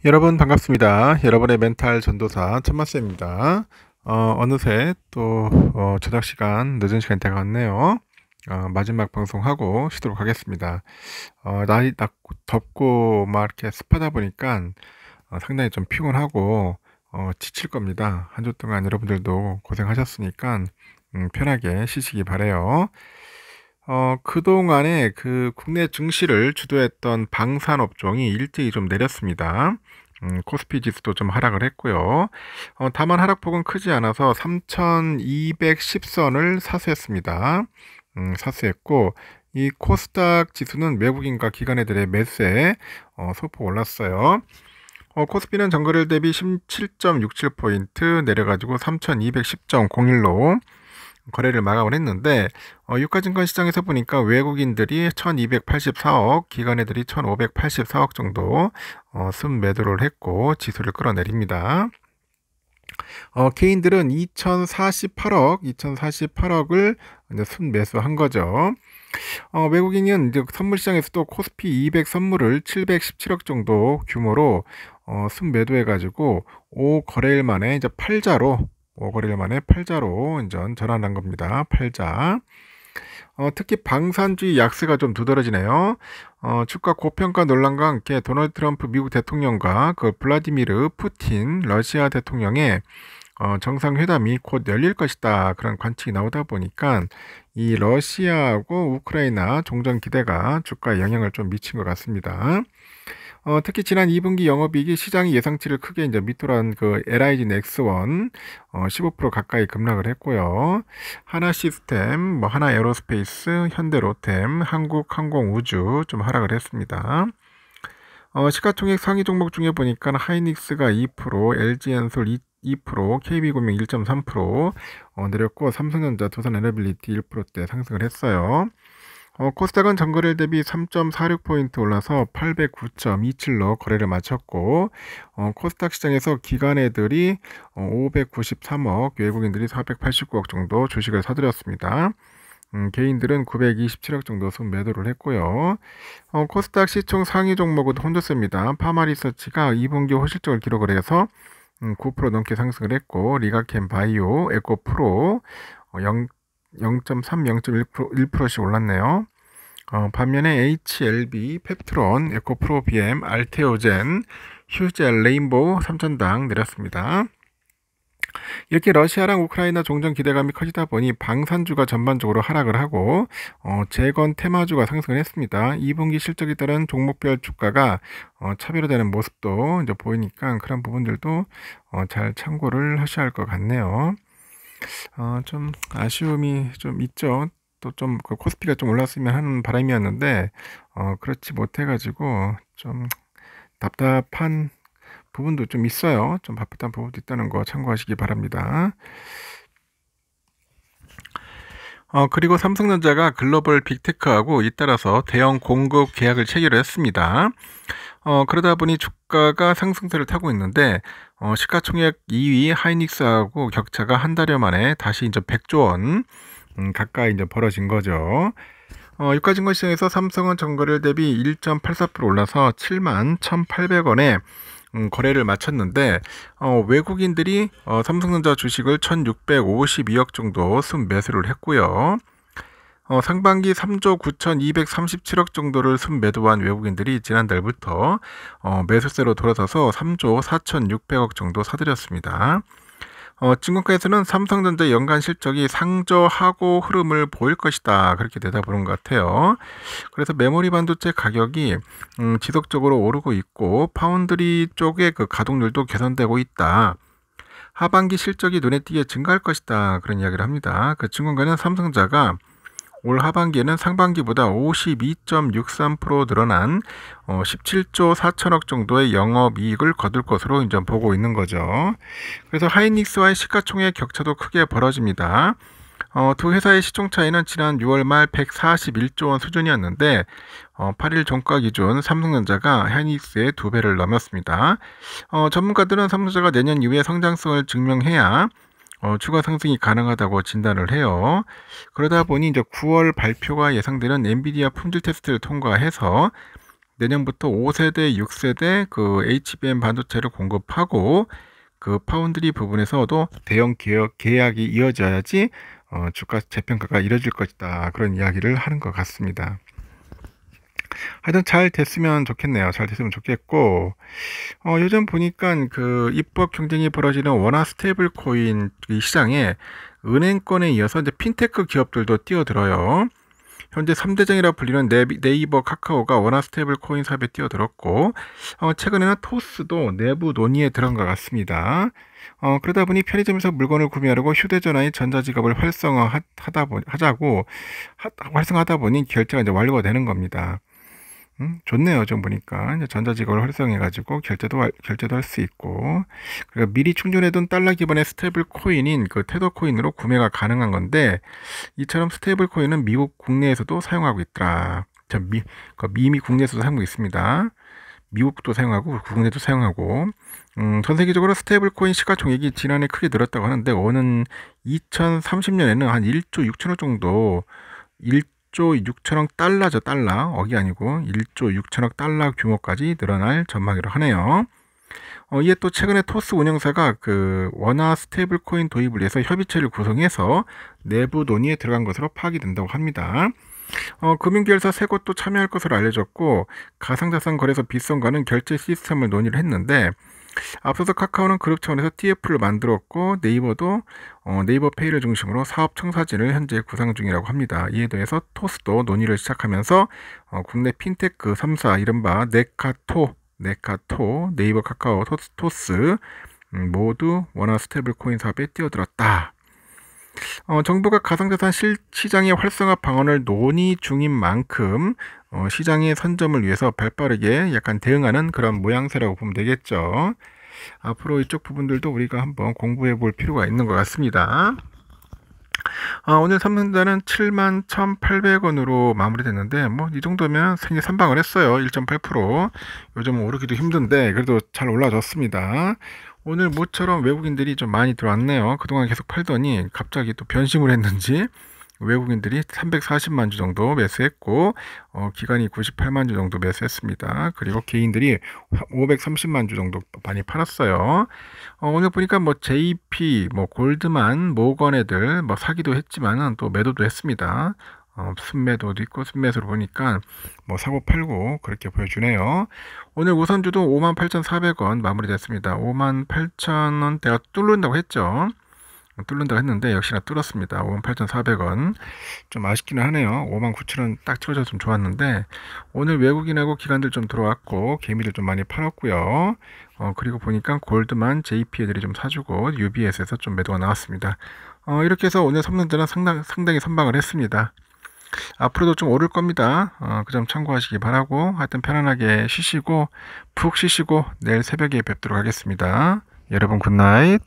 여러분 반갑습니다. 여러분의 멘탈 전도사 천마스입니다. 어느새 또 저녁 시간 늦은 시간이 돼갔네요. 마지막 방송하고 쉬도록 하겠습니다. 날이 덥고 막 이렇게 습하다 보니까 상당히 좀 피곤하고 지칠 겁니다. 한 주 동안 여러분들도 고생하셨으니까 편하게 쉬시기 바래요. 그동안에 그 국내 증시를 주도했던 방산업종이 일제히 좀 내렸습니다. 코스피 지수도 좀 하락을 했고요. 다만 하락폭은 크지 않아서 3,210선을 사수했습니다. 사수했고, 이 코스닥 지수는 외국인과 기관애들의 매수에 소폭 올랐어요. 코스피는 전거래일 대비 17.67포인트 내려가지고 3,210.01로 거래를 마감을 했는데 유가증권 시장에서 보니까 외국인들이 1284억, 기관애들이 1584억 정도 순매도를 했고 지수를 끌어내립니다. 개인들은 2048억을 이제 순매수한 거죠. 외국인은 이제 선물시장에서도 코스피 200 선물을 717억 정도 규모로 순매도해가지고 5거래일 만에 이제 8자로 이제 전환한 겁니다. 팔자. 특히 방산주의 약세가 좀 두드러지네요. 주가 고평가 논란과 함께 도널드 트럼프 미국 대통령과 그 블라디미르 푸틴 러시아 대통령의 정상회담이 곧 열릴 것이다. 그런 관측이 나오다 보니까 이 러시아하고 우크라이나 종전 기대가 주가에 영향을 좀 미친 것 같습니다. 특히 지난 2분기 영업이익이 시장이 예상치를 크게 이제 밑돌아온 그 LIG 넥스원 15% 가까이 급락을 했고요. 하나시스템, 하나 에어로스페이스, 현대로템, 한국항공우주 좀 하락을 했습니다. 시가총액 상위 종목 중에 보니까 하이닉스가 2%, LG엔솔 2%, KB금융 1.3% 내렸고 삼성전자, 두산에너빌리티 1%대 상승을 했어요. 코스닥은 전거래일 대비 3.46포인트 올라서 809.27로 거래를 마쳤고 코스닥 시장에서 기관애들이 593억, 외국인들이 489억 정도 주식을 사들였습니다. 개인들은 927억 정도 순매도를 했고요. 코스닥 시총 상위 종목은 혼조세입니다. 파마리서치가 2분기 호실적을 기록을 해서 9% 넘게 상승을 했고 리가캠 바이오, 에코프로 0.3, 0.1%씩 올랐네요. 반면에 HLB, 펩트론, 에코프로 BM, 알테오젠, 휴젤, 레인보우, 삼천당 내렸습니다. 이렇게 러시아랑 우크라이나 종전 기대감이 커지다 보니 방산주가 전반적으로 하락을 하고 재건 테마주가 상승을 했습니다. 2분기 실적에 따른 종목별 주가가 차별화되는 모습도 이제 보이니까 그런 부분들도 잘 참고를 하셔야 할 것 같네요. 좀 아쉬움이 좀 있죠. 또 좀 그 코스피가 좀 올랐으면 하는 바람이었는데 그렇지 못해가지고 좀 답답한 부분도 좀 있어요. 좀 바쁘단 부분도 있다는 거 참고하시기 바랍니다. 그리고 삼성전자가 글로벌 빅테크하고 잇따라서 대형 공급 계약을 체결했습니다. 그러다 보니 주가가 상승세를 타고 있는데 시가총액 2위 하이닉스하고 격차가 한 달여 만에 다시 이제 100조 원 가까이 이제 벌어진 거죠. 유가증권 시장에서 삼성은 전거래일 대비 1.84% 올라서 71,800원에 거래를 마쳤는데 외국인들이 삼성전자 주식을 1,652억 정도 순매수를 했고요. 상반기 3조 9,237억 정도를 순매도한 외국인들이 지난달부터 매수세로 돌아서서 3조 4,600억 정도 사들였습니다. 증권가에서는 삼성전자 연간 실적이 상저하고 흐름을 보일 것이다 그렇게 내다보는 것 같아요. 그래서 메모리 반도체 가격이 지속적으로 오르고 있고 파운드리 쪽의 그 가동률도 개선되고 있다. 하반기 실적이 눈에 띄게 증가할 것이다 그런 이야기를 합니다. 그 증권가는 삼성전자가 올 하반기에는 상반기보다 52.63% 늘어난 17조 4천억 정도의 영업이익을 거둘 것으로 이제 보고 있는 거죠. 그래서 하이닉스와의 시가총액 격차도 크게 벌어집니다. 두 회사의 시총 차이는 지난 6월 말 141조 원 수준이었는데 8일 종가 기준 삼성전자가 하이닉스의 2배를 넘었습니다. 전문가들은 삼성전자가 내년 이후에 성장성을 증명해야 추가 상승이 가능하다고 진단을 해요. 그러다 보니 이제 9월 발표가 예상되는 엔비디아 품질 테스트를 통과해서 내년부터 5세대, 6세대 그 HBM 반도체를 공급하고 그 파운드리 부분에서도 대형 계약이 이어져야지 주가 재평가가 이뤄질 것이다. 그런 이야기를 하는 것 같습니다. 하여튼 잘 됐으면 좋겠네요. 잘 됐으면 좋겠고, 요즘 보니까 그 입법 경쟁이 벌어지는 원화 스테이블 코인 이 시장에 은행권에 이어서 이제 핀테크 기업들도 뛰어들어요. 현재 3대장이라 불리는 네이버, 카카오가 원화 스테이블 코인 사업에 뛰어들었고, 최근에는 토스도 내부 논의에 들어간 것 같습니다. 그러다 보니 편의점에서 물건을 구매하려고 휴대전화의 전자지갑을 활성화하다 보니 결제가 이제 완료가 되는 겁니다. 좋네요. 좀 보니까 이제 전자지갑을 활성해가지고 결제도 할 수 있고, 그리고 미리 충전해둔 달러 기반의 스테이블 코인인 그 테더 코인으로 구매가 가능한 건데, 이처럼 스테이블 코인은 미국 국내에서도 사용하고 있더라. 이미 국내에서도 사용하고 있습니다. 미국도 사용하고 국내도 사용하고, 전 세계적으로 스테이블 코인 시가총액이 지난해 크게 늘었다고 하는데, 오는 2030년에는 한 1조 6천억 정도, 1조 6천억 달러죠. 달러, 억이 아니고 1조 6천억 달러 규모까지 늘어날 전망이라고 하네요. 이에 또 최근에 토스 운영사가 그 원화 스테이블 코인 도입을 위해서 협의체를 구성해서 내부 논의에 들어간 것으로 파악이 된다고 합니다. 금융계열사 3곳도 참여할 것으로 알려졌고, 가상자산 거래소 빗썸과는 결제 시스템을 논의를 했는데, 앞서서 카카오는 그룹 차원에서 TF를 만들었고, 네이버도 네이버페이를 중심으로 사업 청사진을 현재 구상 중이라고 합니다. 이에 대해서 토스도 논의를 시작하면서 국내 핀테크 3사 이른바 네카토, 네이버, 카카오, 토스 모두 원화 스테이블 코인 사업에 뛰어들었다. 정부가 가상자산 시장의 활성화 방안을 논의 중인 만큼 시장의 선점을 위해서 발빠르게 약간 대응하는 그런 모양새라고 보면 되겠죠. 앞으로 이쪽 부분들도 우리가 한번 공부해 볼 필요가 있는 것 같습니다. 오늘 삼성전자는 71,800원으로 마무리됐는데, 뭐 이 정도면 생애 선방을 했어요. 1.8%. 요즘 오르기도 힘든데 그래도 잘 올라졌습니다. 오늘 모처럼 외국인들이 좀 많이 들어왔네요. 그동안 계속 팔더니 갑자기 또 변심을 했는지 외국인들이 340만 주 정도 매수했고, 기관이 98만 주 정도 매수했습니다. 그리고 개인들이 530만 주 정도 많이 팔았어요. 오늘 보니까 뭐 JP, 뭐 골드만, 모건 애들 뭐 사기도 했지만은 또 매도도 했습니다. 순매도도 있고, 순매수로 보니까 뭐 사고 팔고 그렇게 보여주네요. 오늘 우선주도 58,400원 마무리됐습니다. 58,000원대가 뚫는다고 했죠. 뚫는다고 했는데 역시나 뚫었습니다. 58,400원. 좀 아쉽기는 하네요. 59,000원 딱 찍어줬으면 좋았는데, 오늘 외국인하고 기관들 좀 들어왔고 개미들 좀 많이 팔았고요. 그리고 보니까 골드만, JP 애들이 좀 사주고 UBS에서 좀 매도가 나왔습니다. 이렇게 해서 오늘 삼성전자는 상당히 선방을 했습니다. 앞으로도 좀 오를 겁니다. 그 점 참고하시기 바라고, 하여튼 편안하게 푹 쉬시고 내일 새벽에 뵙도록 하겠습니다. 여러분 굿나잇.